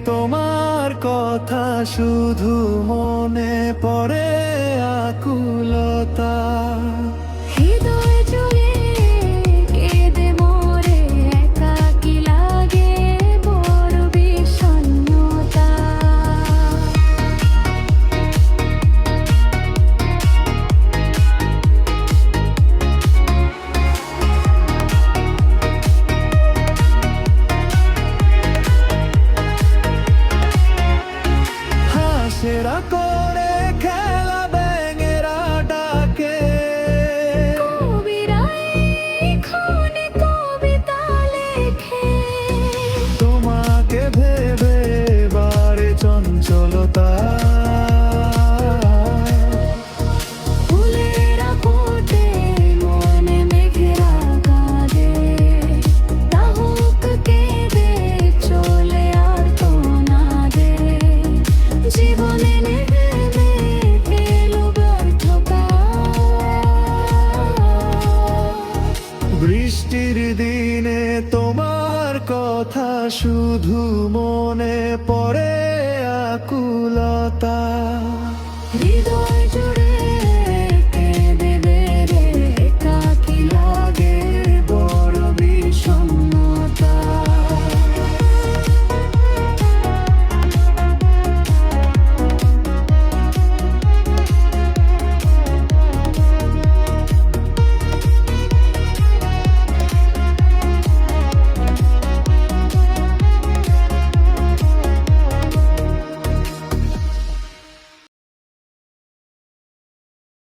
তোমার কথা শুধু মনে পড়ে আকুলতা। হৃদয় জুড়ে কেঁদে মরে একাকী লাগে বড় বিষণ্ণতা। হাসেরা করে খেলা ব্যাঙেরা ডাকে, কবিরা এখনে কবিতা লেখে। তোমাকে ভেবে বারে চঞ্চলতা। ফুলেরা ফোটে মনে মেঘেরা কাঁদে, রাহুক কেঁদে চলে আর তো না দে। জীবনে নেমে এলো ব্যর্থতা। বৃষ্টির দিনে তোমার কথা শুধু মনে পড়ে আকুলতা।